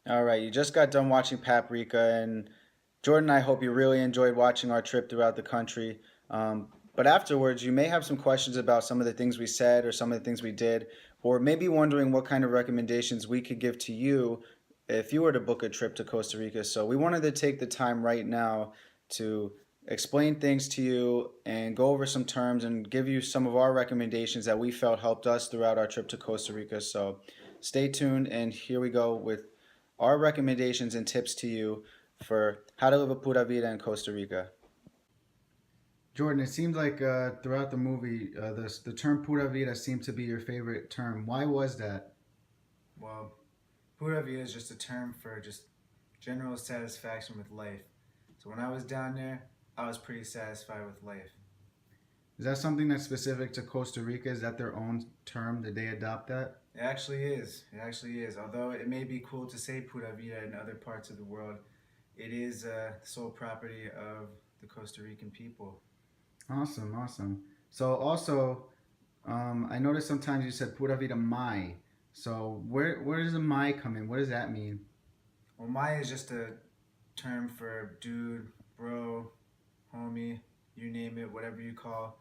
All right, you just got done watching Paprika, and Jordan and I hope you really enjoyed watching our trip throughout the country. But afterwards, you may have some questions about some of the things we said or some of the things we did, or maybe wondering what kind of recommendations we could give to you if you were to book a trip to Costa Rica. So we wanted to take the time right now to explain things to you and go over some terms and give you some of our recommendations that we felt helped us throughout our trip to Costa Rica. So stay tuned, and here we go with our recommendations and tips to you for how to live a pura vida in Costa Rica. Jordan, it seemed like throughout the movie, the term pura vida seemed to be your favorite term. Why was that? Well, pura vida is just a term for just general satisfaction with life. So when I was down there, I was pretty satisfied with life. Is that something that's specific to Costa Rica? Is that their own term? Did they adopt that? It actually is. It actually is. Although it may be cool to say pura vida in other parts of the world, it is sole property of the Costa Rican people. Awesome, awesome. So also, I noticed sometimes you said pura vida mai. So where does the mai come in? What does that mean? Well, Maya is just a term for dude, bro, homie, you name it, whatever you call,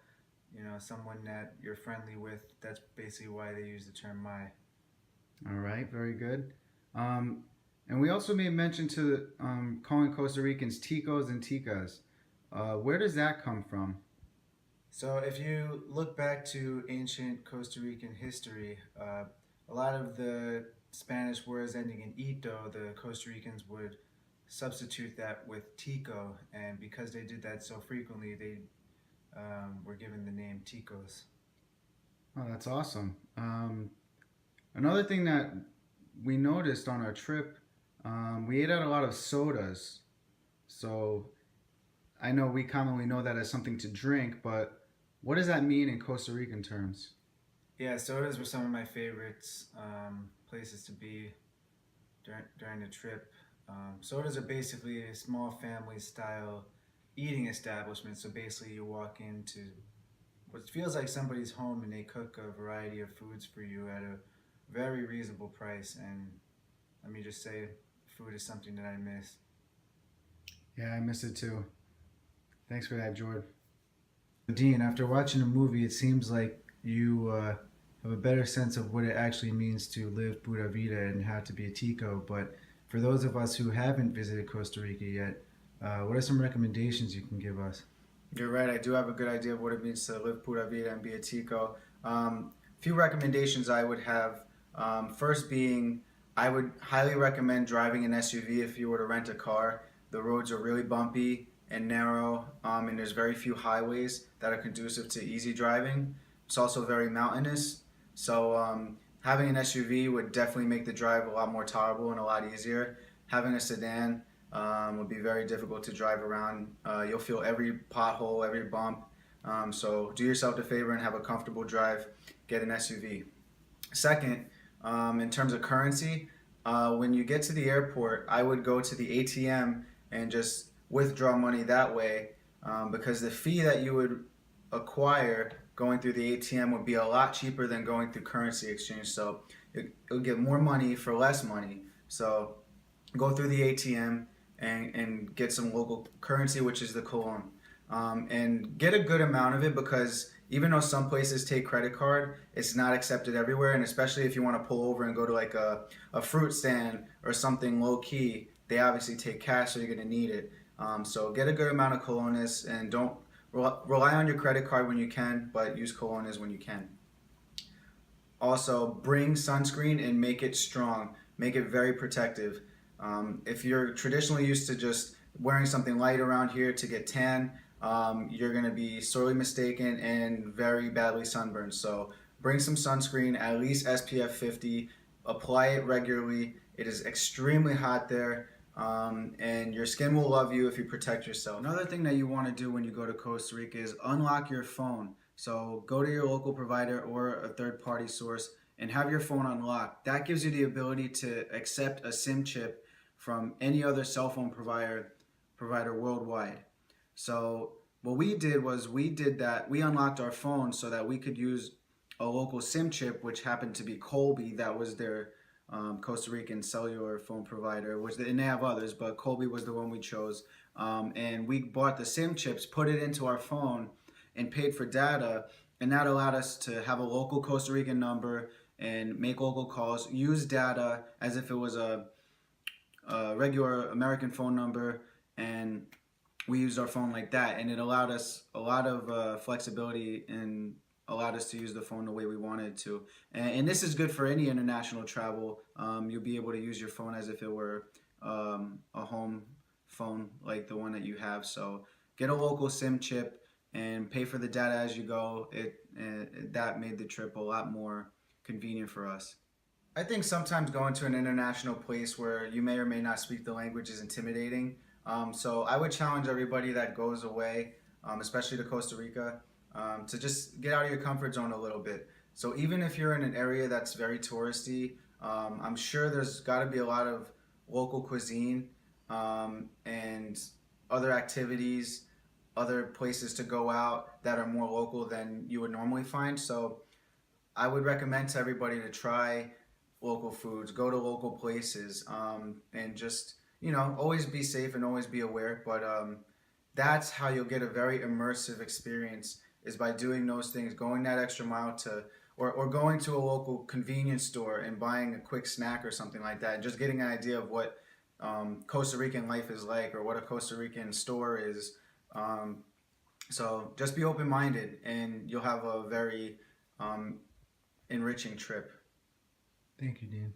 someone that you're friendly with. That's basically why they use the term Mai. All right, very good. Um, and we also made mention to calling Costa Ricans ticos and ticas. Where does that come from? So if you look back to ancient Costa Rican history, a lot of the Spanish words ending in ito, the Costa Ricans would substitute that with tico, and because they did that so frequently, they were given the name ticos. Oh, that's awesome. Another thing that we noticed on our trip, we ate out a lot of sodas. So I know we commonly know that as something to drink, but what does that mean in Costa Rican terms? Yeah, sodas were some of my favorites places to be during the trip. Sodas are basically a small family style eating establishment. So basically, you walk into what feels like somebody's home and they cook a variety of foods for you at a very reasonable price. And let me just say, food is something that I miss. Yeah, I miss it too. Thanks for that, Jordan. Dean, after watching the movie, it seems like you have a better sense of what it actually means to live pura vida and how to be a tico. But for those of us who haven't visited Costa Rica yet, what are some recommendations you can give us? You're right. I do have a good idea of what it means to live pura vida and be a tico. Few recommendations I would have. First being, I would highly recommend driving an SUV if you were to rent a car. The roads are really bumpy and narrow, and there's very few highways that are conducive to easy driving. It's also very mountainous, so having an SUV would definitely make the drive a lot more tolerable and a lot easier. Having a sedan would be very difficult to drive around. You'll feel every pothole, every bump. So do yourself a favor and have a comfortable drive. Get an SUV. Second, in terms of currency, when you get to the airport, I would go to the ATM and just withdraw money that way, because the fee that you would acquire going through the ATM would be a lot cheaper than going through currency exchange. So you'll get more money for less money. So go through the ATM and get some local currency, which is the colon. And get a good amount of it, because even though some places take credit card, it's not accepted everywhere. And especially if you want to pull over and go to like a fruit stand or something low key, they obviously take cash, so you're going to need it. So get a good amount of colones and don't rely on your credit card when you can, but use colones when you can. Also, bring sunscreen and make it strong. Make it very protective. If you're traditionally used to just wearing something light around here to get tan, you're going to be sorely mistaken and very badly sunburned. So bring some sunscreen, at least SPF 50. Apply it regularly. It is extremely hot there. And your skin will love you if you protect yourself. Another thing that you want to do when you go to Costa Rica is unlock your phone. So go to your local provider or a third party source and have your phone unlocked. That gives you the ability to accept a SIM chip from any other cell phone provider worldwide. So what we did was we unlocked our phone so that we could use a local SIM chip, which happened to be Colby. That was their Costa Rican cellular phone provider, and they have others, but Colby was the one we chose. And we bought the SIM chips, put it into our phone, and paid for data, and that allowed us to have a local Costa Rican number and make local calls, use data as if it was a regular American phone number, and we used our phone like that, and it allowed us a lot of flexibility and allowed us to use the phone the way we wanted to. And this is good for any international travel. You'll be able to use your phone as if it were a home phone like the one that you have. So get a local SIM chip and pay for the data as you go. That made the trip a lot more convenient for us. I think sometimes going to an international place where you may or may not speak the language is intimidating. So I would challenge everybody that goes away, especially to Costa Rica, to just get out of your comfort zone a little bit. So even if you're in an area that's very touristy, I'm sure there's got to be a lot of local cuisine and other activities, other places to go out that are more local than you would normally find. So I would recommend to everybody to try local foods, go to local places, and just always be safe and always be aware. But that's how you'll get a very immersive experience is by doing those things, going that extra mile to, or going to a local convenience store and buying a quick snack or something like that, and just getting an idea of what Costa Rican life is like or what a Costa Rican store is. So just be open minded, and you'll have a very enriching trip. Thank you, Dean.